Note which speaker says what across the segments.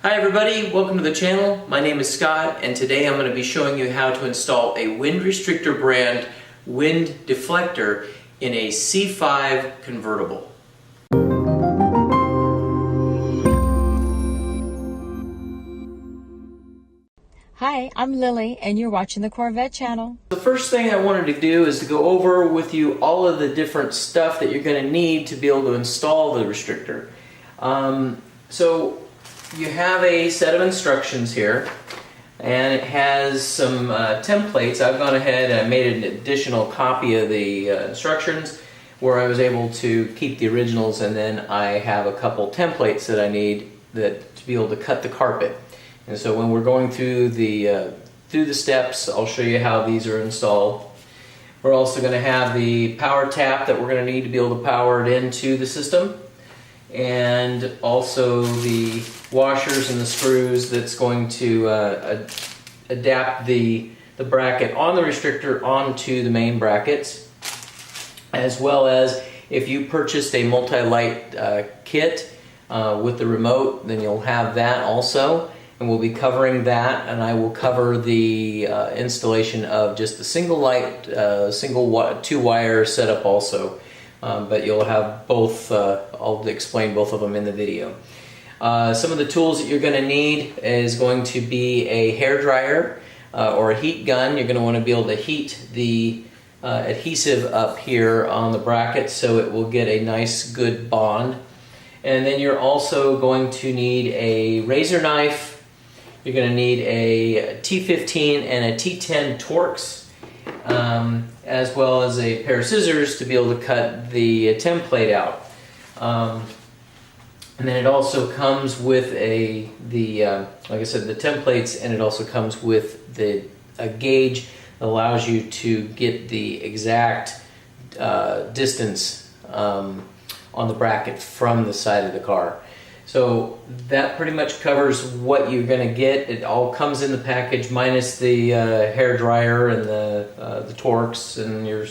Speaker 1: Hi everybody, welcome to the channel. My name is Scott and today I'm going to be showing you how to install a WindRestrictor brand wind deflector in a C5 convertible.
Speaker 2: Hi, I'm Lily and you're watching the Corvette channel.
Speaker 1: The first thing I wanted to do is to go over with you all of the different stuff that you're going to need to be able to install the restrictor. So you have a set of instructions here and it has some templates. I've gone ahead and I made an additional copy of the instructions where I was able to keep the originals, and then I have a couple templates that I need to be able to cut the carpet. And so when we're going through the steps, I'll show you how these are installed. We're also going to have the power tap that we're going to need to be able to power it into the system, and also the washers and the screws that's going to adapt the bracket on the restrictor onto the main brackets, as well as if you purchased a multi-light kit with the remote, then you'll have that also, and we'll be covering that, and I will cover the installation of just the single light, two-wire setup also. But you'll have both, I'll explain both of them in the video. Some of the tools that you're going to need is going to be a hair dryer or a heat gun. You're going to want to be able to heat the adhesive up here on the bracket so it will get a nice good bond. And then you're also going to need a razor knife. You're going to need a T15 and a T10 Torx. As well as a pair of scissors to be able to cut the template out. And then it also comes with like I said, the templates, and it also comes with a gauge that allows you to get the exact distance on the bracket from the side of the car. So that pretty much covers what you're going to get. It all comes in the package minus the hair dryer and the Torx and your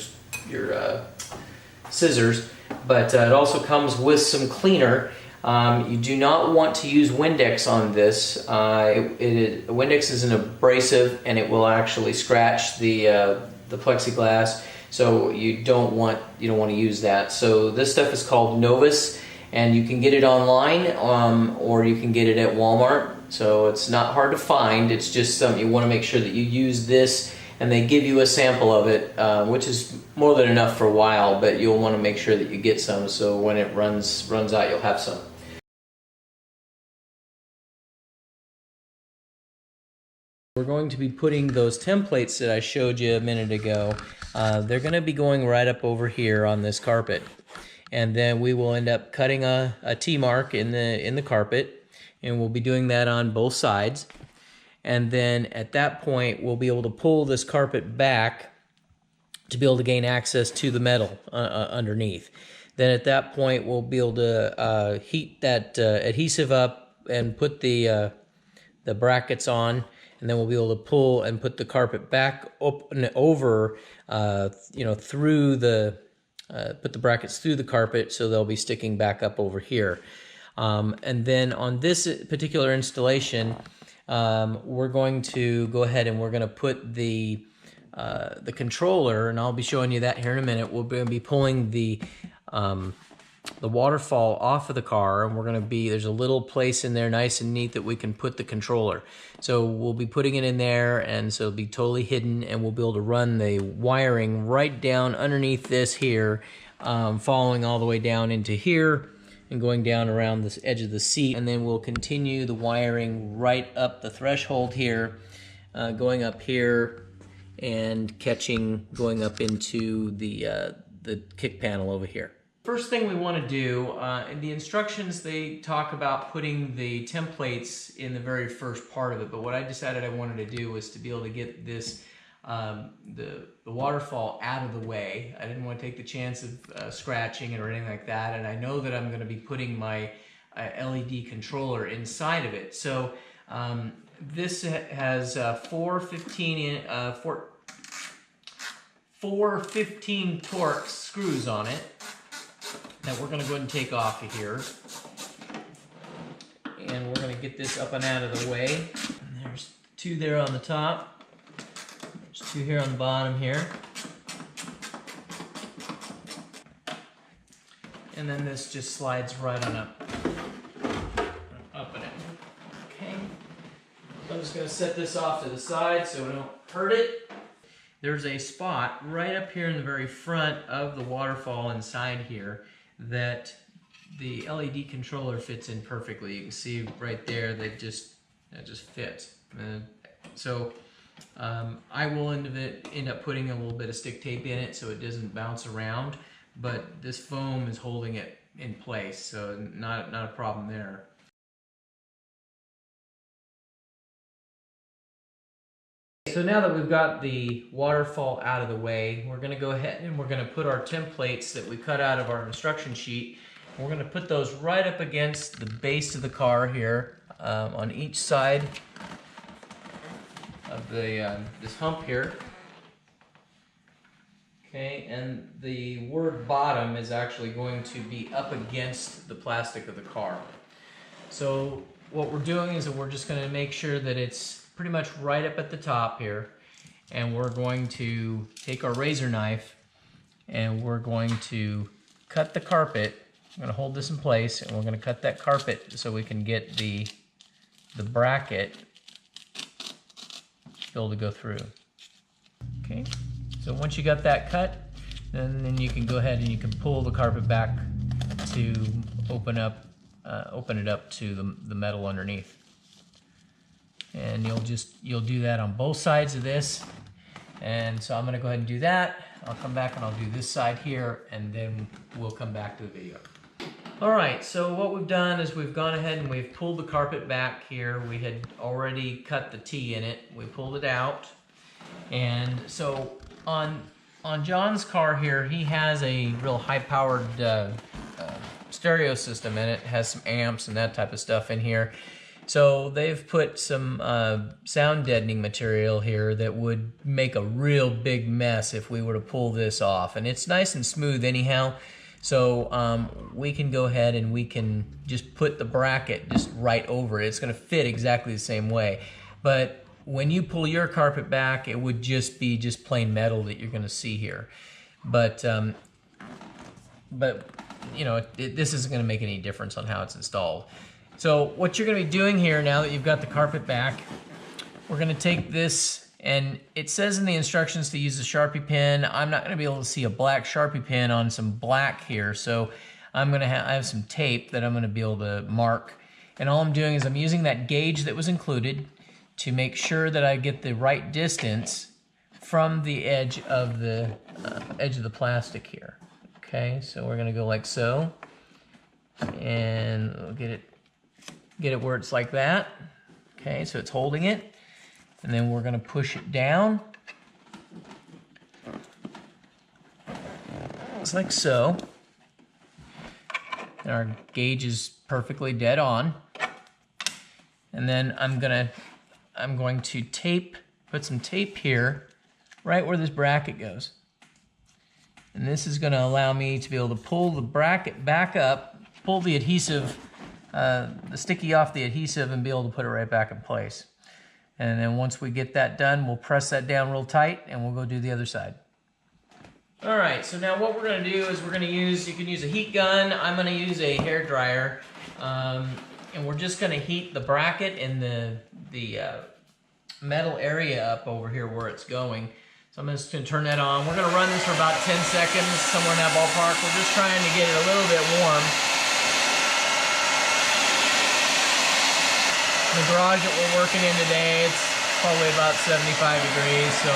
Speaker 1: scissors. But it also comes with some cleaner. You do not want to use Windex on this. Windex is an abrasive and it will actually scratch the plexiglass. So you don't want to use that. So this stuff is called Novus. And you can get it online or you can get it at Walmart. So it's not hard to find. It's just something you want to make sure that you use this, and they give you a sample of it, which is more than enough for a while, but you'll want to make sure that you get some so when it runs out you'll have some. We're going to be putting those templates that I showed you a minute ago. They're going to be going right up over here on this carpet. And then we will end up cutting a T-mark in the carpet, and we'll be doing that on both sides. And then at that point, we'll be able to pull this carpet back to be able to gain access to the metal underneath. Then at that point, we'll be able to heat that adhesive up and put the brackets on, and then we'll be able to pull and put the carpet back up and over, through put the brackets through the carpet so they'll be sticking back up over here. And then on this particular installation, we're going to go ahead and we're going to put the controller, and I'll be showing you that here in a minute. We're going to be pulling the waterfall off of the car, and there's a little place in there nice and neat that we can put the controller. So we'll be putting it in there, and so it'll be totally hidden, and we'll be able to run the wiring right down underneath this here, following all the way down into here and going down around this edge of the seat, and then we'll continue the wiring right up the threshold here, going up here and going up into the kick panel over here. First thing we want to do, in the instructions they talk about putting the templates in the very first part of it, but what I decided I wanted to do was to be able to get this, the waterfall out of the way. I didn't want to take the chance of scratching it or anything like that, and I know that I'm going to be putting my LED controller inside of it. So this has four 15 Torx screws on it that we're going to go ahead and take off of here. and we're going to get this up and out of the way. And there's 2 there on the top. There's 2 here on the bottom here. And then this just slides right on up and out. Okay. I'm just going to set this off to the side so we don't hurt it. There's a spot right up here in the very front of the waterfall inside here that the LED controller fits in perfectly. You can see right there that just fits. So I will end up putting a little bit of stick tape in it so it doesn't bounce around, but this foam is holding it in place, so not a problem there. So now that we've got the waterfall out of the way, we're going to go ahead and we're going to put our templates that we cut out of our instruction sheet. We're going to put those right up against the base of the car here, on each side of the this hump here. Okay, and the word bottom is actually going to be up against the plastic of the car. So what we're doing is that we're just going to make sure that it's pretty much right up at the top here, and we're going to take our razor knife and we're going to cut the carpet. I'm going to hold this in place and we're going to cut that carpet so we can get the bracket to be able to go through. Okay, so once you got that cut, then you can go ahead and you can pull the carpet back to open it up to the metal underneath. And you'll do that on both sides of this. And so I'm going to go ahead and do that. I'll come back and I'll do this side here, and then we'll come back to the video. Alright, so what we've done is we've gone ahead and we've pulled the carpet back here. We had already cut the T in it. We pulled it out. And so on John's car here, he has a real high-powered stereo system in it. It has some amps and that type of stuff in here. So they've put some sound deadening material here that would make a real big mess if we were to pull this off. And it's nice and smooth anyhow. So we can go ahead and we can just put the bracket just right over it. It's going to fit exactly the same way. But when you pull your carpet back, it would just be plain metal that you're going to see here. But you know, this isn't going to make any difference on how it's installed. So what you're going to be doing here, now that you've got the carpet back, we're going to take this, and it says in the instructions to use a Sharpie pen. I'm not going to be able to see a black Sharpie pen on some black here, so I have some tape that I'm going to be able to mark. And all I'm doing is I'm using that gauge that was included to make sure that I get the right distance from the edge of the plastic here. Okay, so we're going to go like so, and we'll get it where it's like that. Okay, so it's holding it. And then we're going to push it down. It's like so. And our gauge is perfectly dead on. And then I'm going to put some tape here, right where this bracket goes. And this is going to allow me to be able to pull the bracket back up, pull the adhesive, the sticky off the adhesive, and be able to put it right back in place. And then once we get that done, we'll press that down real tight and we'll go do the other side. All right, so now what we're going to do is we're going to use, you can use a heat gun. I'm going to use a hair dryer, and we're just going to heat the bracket and the metal area up over here where it's going. So I'm just going to turn that on. We're going to run this for about 10 seconds, somewhere in that ballpark. We're just trying to get it a little bit warm. The garage that we're working in today, it's probably about 75 degrees, so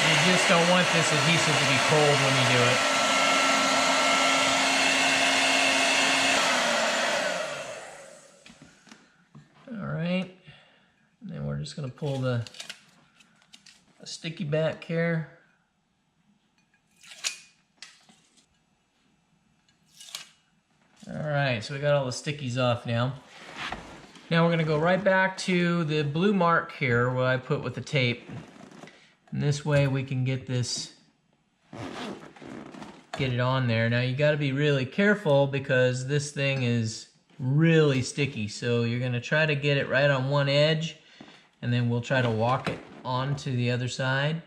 Speaker 1: you just don't want this adhesive to be cold when you do it. All right, and then we're just going to pull the sticky back here. Alright, so we got all the stickies off now. Now we're going to go right back to the blue mark here where I put with the tape. And this way we can get this get it on there. Now you got to be really careful because this thing is really sticky. So you're going to try to get it right on one edge, and then we'll try to walk it onto the other side.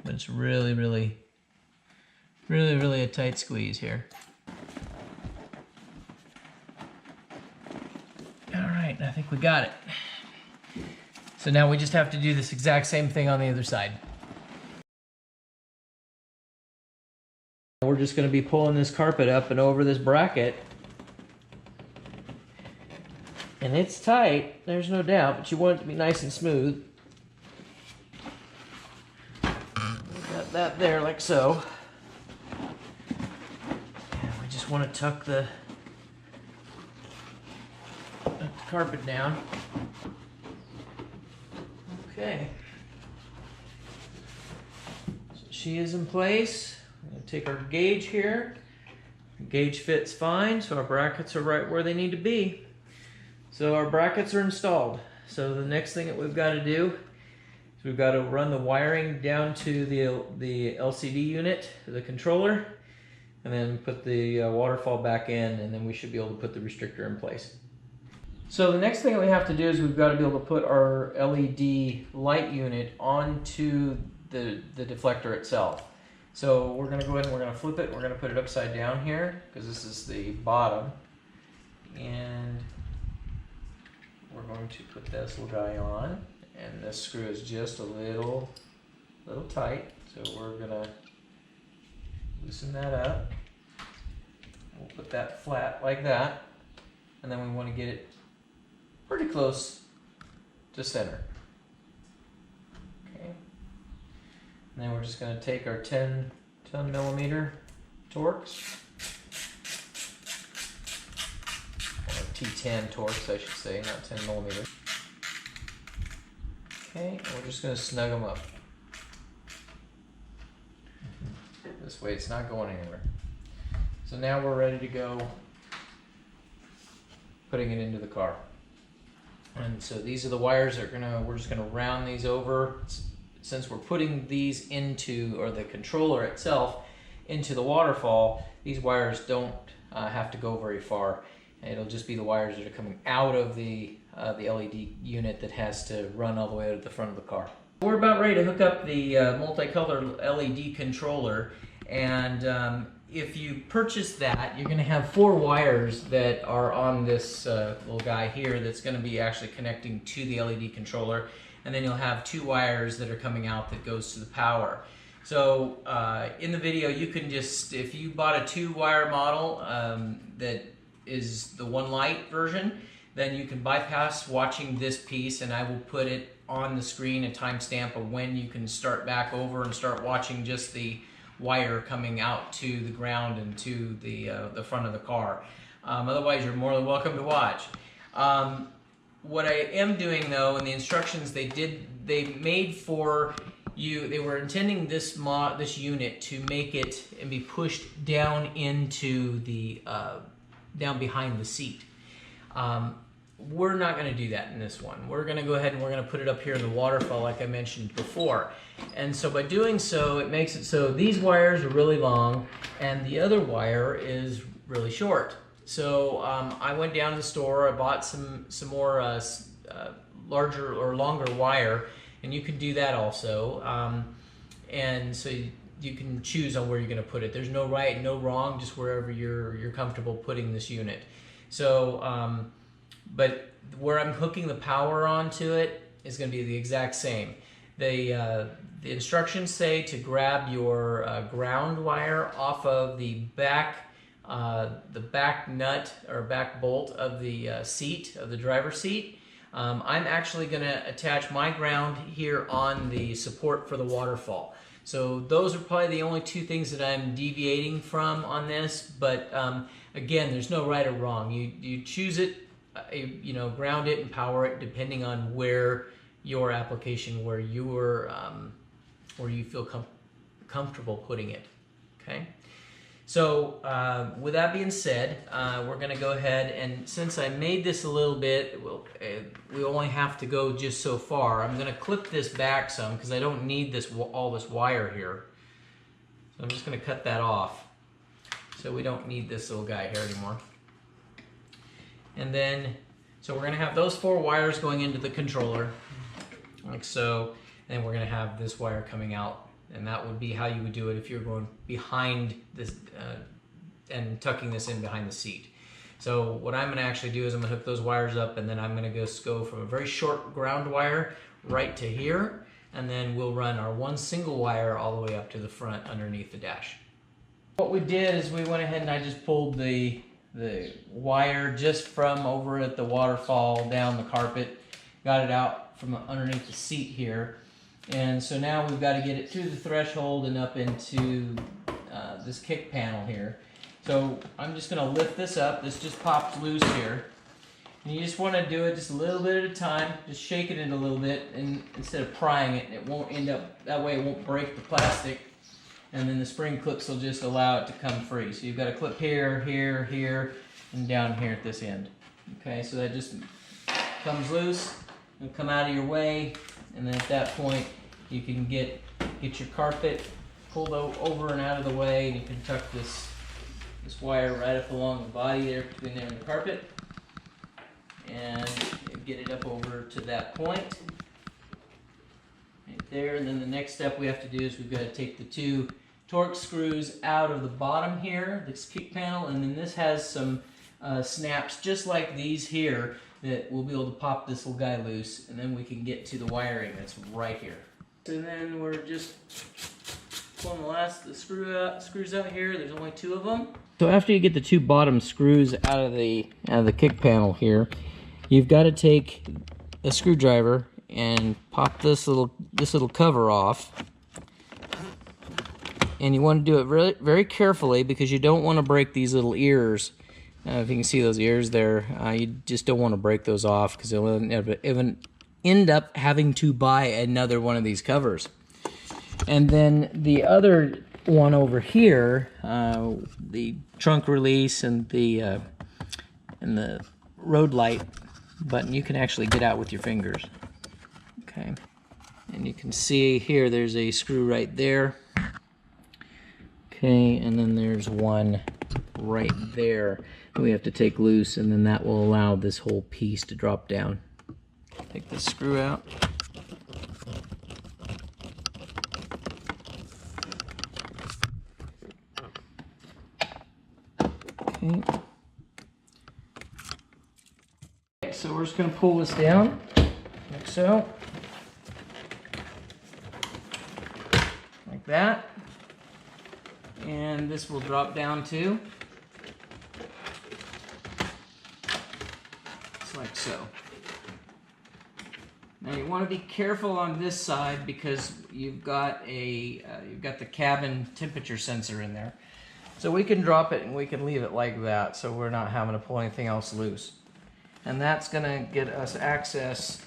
Speaker 1: But it's really a tight squeeze here. All right, I think we got it. So now we just have to do this exact same thing on the other side. We're just going to be pulling this carpet up and over this bracket. And it's tight, there's no doubt, but you want it to be nice and smooth. Got that there like so. And we just want to tuck the carpet down. Okay. So she is in place. I'm going to take our gauge here. The gauge fits fine, so our brackets are right where they need to be. So our brackets are installed. So the next thing that we've got to do is we've got to run the wiring down to the LCD unit, the controller, and then put the waterfall back in, and then we should be able to put the restrictor in place. So the next thing that we have to do is we've got to be able to put our LED light unit onto the deflector itself. So we're going to go ahead and we're going to flip it. We're going to put it upside down here because this is the bottom. And we're going to put this little guy on. And this screw is just a little tight. So we're going to loosen that up. We'll put that flat like that. And then we want to get it pretty close to center. Okay. And then we're just going to take our 10 millimeter Torx, or T10 Torx, I should say, not 10 millimeter. Okay, and we're just going to snug them up. This way it's not going anywhere. So now we're ready to go putting it into the car. And so these are the wires that we're just gonna round these over. Since we're putting these into, or the controller itself, into the waterfall, these wires don't have to go very far. It'll just be the wires that are coming out of the LED unit that has to run all the way to the front of the car. We're about ready to hook up the multicolor LED controller, and if you purchase that, you're going to have 4 wires that are on this little guy here that's going to be actually connecting to the LED controller, and then you'll have 2 wires that are coming out that goes to the power. So in the video, you can just, if you bought a 2-wire model that is the one light version, then you can bypass watching this piece, and I will put it on the screen, a timestamp of when you can start back over and start watching just the wire coming out to the ground and to the front of the car. Otherwise, you're more than welcome to watch. What I am doing though, in the instructions they made for you, they were intending this unit to make it and be pushed down into the down behind the seat. We're not going to do that in this one. We're going to go ahead and we're going to put it up here in the waterfall like I mentioned before. And so by doing so, it makes it so these wires are really long and the other wire is really short. So I went down to the store, I bought some more larger or longer wire, and you can do that also. And so you can choose on where you're going to put it. There's no right, no wrong, just wherever you're comfortable putting this unit. So, but where I'm hooking the power onto it is going to be the exact same. The instructions say to grab your ground wire off of the back nut or back bolt of the seat, of the driver's seat. I'm actually going to attach my ground here on the support for the waterfall. So those are probably the only 2 things that I'm deviating from on this, but again, there's no right or wrong. You choose it, you know, ground it and power it depending on where your application, where you feel comfortable putting it. Okay. So with that being said, we're going to go ahead, and since I made this a little bit, we only have to go just so far. I'm going to clip this back some because I don't need all this wire here. So So I'm just going to cut that off. So we don't need this little guy here anymore. And then, so we're going to have those 4 wires going into the controller, like so. And then we're going to have this wire coming out. And that would be how you would do it if you're going behind this and tucking this in behind the seat. So what I'm going to actually do is I'm going to hook those wires up, and then I'm going to go from a very short ground wire right to here, and then we'll run our one single wire all the way up to the front underneath the dash. What we did is we went ahead and I just pulled the wire just from over at the waterfall down the carpet, got it out from underneath the seat here, and so now we've got to get it through the threshold and up into this kick panel here. So I'm just going to lift this up. This just pops loose here. And you just want to do it just a little bit at a time. Just shake it in a little bit, and instead of prying it, it won't end up, that way it won't break the plastic. And then the spring clips will just allow it to come free. So you've got a clip here, here, here, and down here at this end. Okay, so that just comes loose and come out of your way. And then at that point, you can get your carpet pulled over and out of the way, and you can tuck this wire right up along the body there between there and the carpet, and get it up over to that point right there. And then the next step we have to do is we've got to take the 2 Torx screws out of the bottom here, this kick panel, and then this has some snaps just like these here that we'll be able to pop this little guy loose, and then we can get to the wiring that's right here. So then we're just pulling the screws out here. There's only 2 of them. So after you get the 2 bottom screws out of the kick panel here, you've got to take a screwdriver and pop this little cover off. And you want to do it really very carefully, because you don't want to break these little ears. If you can see those ears there, you just don't want to break those off, because you'll end up having to buy another one of these covers. And then the other one over here, the trunk release and the road light button, you can actually get out with your fingers. Okay, and you can see here there's a screw right there. Okay, and then there's one right there we have to take loose, and then that will allow this whole piece to drop down. Take this screw out. Okay. So we're just going to pull this down, like so. Like that. And this will drop down too. Just like so. Now you want to be careful on this side, because you've got the cabin temperature sensor in there. So we can drop it and we can leave it like that, so we're not having to pull anything else loose. And that's going to get us access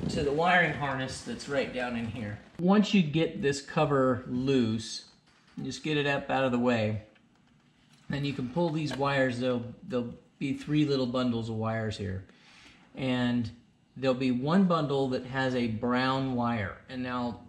Speaker 1: to the wiring harness that's right down in here. Once you get this cover loose, just get it up out of the way, then you can pull these wires. There'll be 3 little bundles of wires here. And there'll be one bundle that has a brown wire. And now,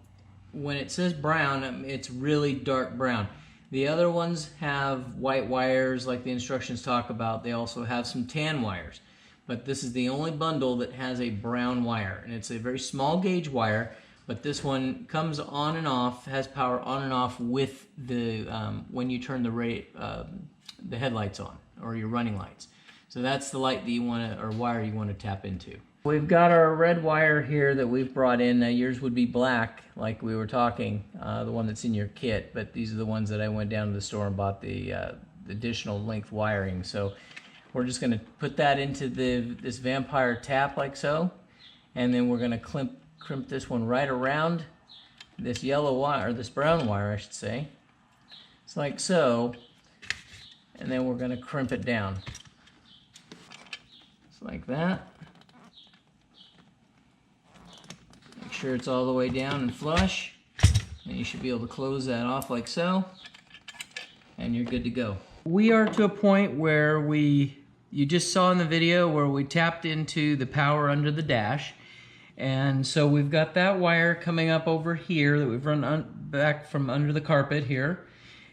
Speaker 1: when it says brown, it's really dark brown. The other ones have white wires like the instructions talk about. They also have some tan wires. But this is the only bundle that has a brown wire. And it's a very small gauge wire, but this one comes on and off, has power on and off with the when you turn the headlights on, or your running lights. So that's the light that you want to, or wire you want to tap into. We've got our red wire here that we've brought in. Now yours would be black, like we were talking, the one that's in your kit, but these are the ones that I went down to the store and bought the additional length wiring. So we're just going to put that into this vampire tap like so, and then we're going to crimp this one right around this yellow wire, or this brown wire I should say. It's like so, and then we're going to crimp it down. Just like that. Make sure it's all the way down and flush, and you should be able to close that off like so, and you're good to go. We are to a point where you just saw in the video where we tapped into the power under the dash, and so we've got that wire coming up over here that we've run back from under the carpet here,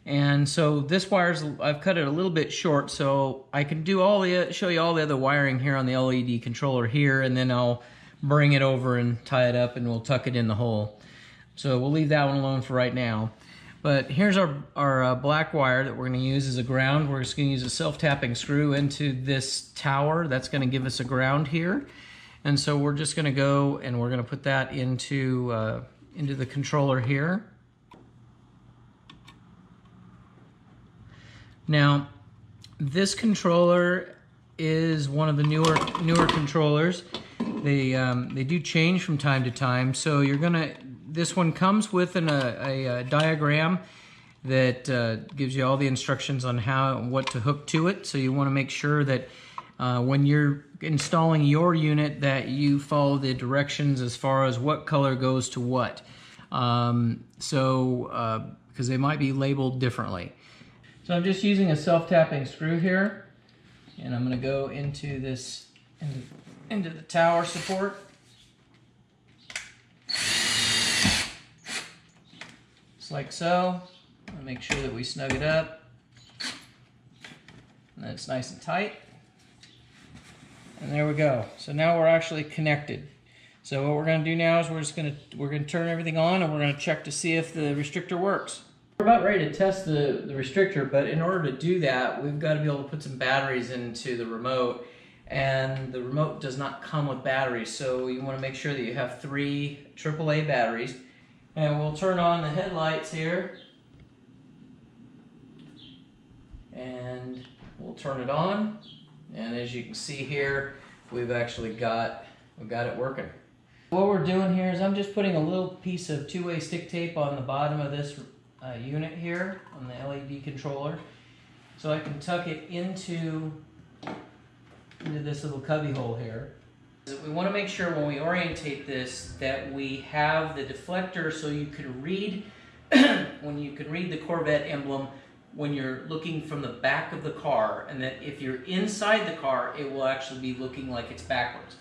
Speaker 1: And so this wire's, I've cut it a little bit short, so I can do show you all the other wiring here on the LED controller here, and then I'll bring it over and tie it up and we'll tuck it in the hole. So we'll leave that one alone for right now. But here's our black wire that we're going to use as a ground. We're just going to use a self-tapping screw into this tower. That's going to give us a ground here. And so we're just going to go and we're going to put that into the controller here. Now, this controller is one of the newer controllers. They do change from time to time. So this one comes with a diagram that gives you all the instructions on what to hook to it. So you want to make sure that when you're installing your unit that you follow the directions as far as what color goes to what. Because they might be labeled differently. So I'm just using a self-tapping screw here, and I'm going to go into this into the tower support. Just like so. I'm going to make sure that we snug it up, and that it's nice and tight. And there we go. So now we're actually connected. So what we're going to do now is we're going to turn everything on, and we're going to check to see if the restrictor works. We're about ready to test the restrictor, but in order to do that, we've got to be able to put some batteries into the remote, and the remote does not come with batteries, so you want to make sure that you have 3 AAA batteries. And we'll turn on the headlights here, and we'll turn it on, and as you can see here, we've actually got it working. What we're doing here is I'm just putting a little piece of 2-way stick tape on the bottom of this unit here on the LED controller, so I can tuck it into this little cubby hole here. We want to make sure when we orientate this that we have the deflector so you can read when you can read the Corvette emblem when you're looking from the back of the car, and that if you're inside the car it will actually be looking like it's backwards.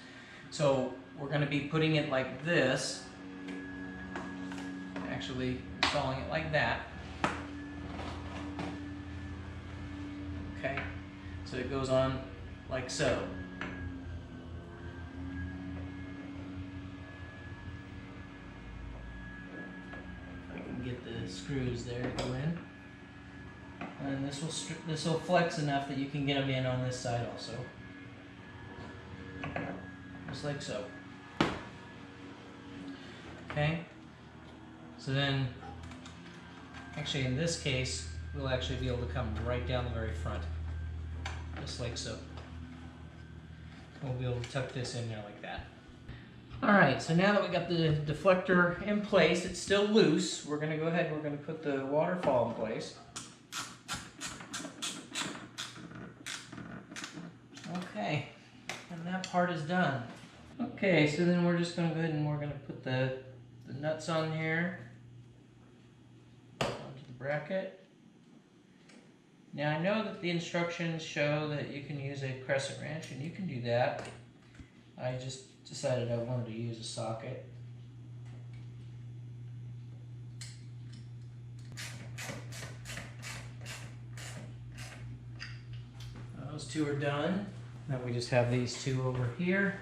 Speaker 1: So we're going to be putting it like this, actually installing it like that. Okay, so it goes on like so. I can get the screws there to go in, and this will flex enough that you can get them in on this side also, just like so. Okay, so then actually in this case we'll actually be able to come right down the very front, just like so. We'll be able to tuck this in there like that. Alright, so now that we got the deflector in place, it's still loose, we're going to go ahead and we're going to put the waterfall in place. Okay, and that part is done. Okay, so then we're just going to go ahead and we're going to put the nuts on here, onto the bracket. Now I know that the instructions show that you can use a crescent wrench, and you can do that. I just decided I wanted to use a socket. Those 2 are done. Now we just have these 2 over here.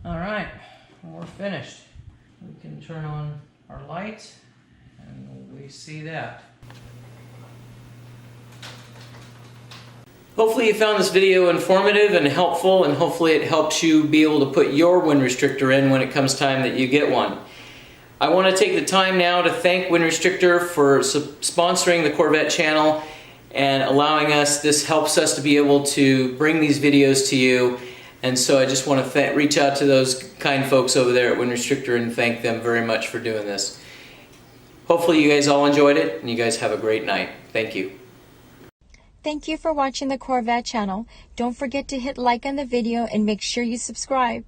Speaker 1: Alright, we're finished. We can turn on our lights and we see that. Hopefully you found this video informative and helpful, and hopefully it helps you be able to put your wind restrictor in when it comes time that you get one. I want to take the time now to thank WindRestrictor for sponsoring the Corvette channel and allowing us. This helps us to be able to bring these videos to you. And so I just want to reach out to those kind folks over there at WindRestrictor and thank them very much for doing this. Hopefully you guys all enjoyed it, and you guys have a great night. Thank you.
Speaker 2: Thank you for watching the Corvette channel. Don't forget to hit like on the video and make sure you subscribe.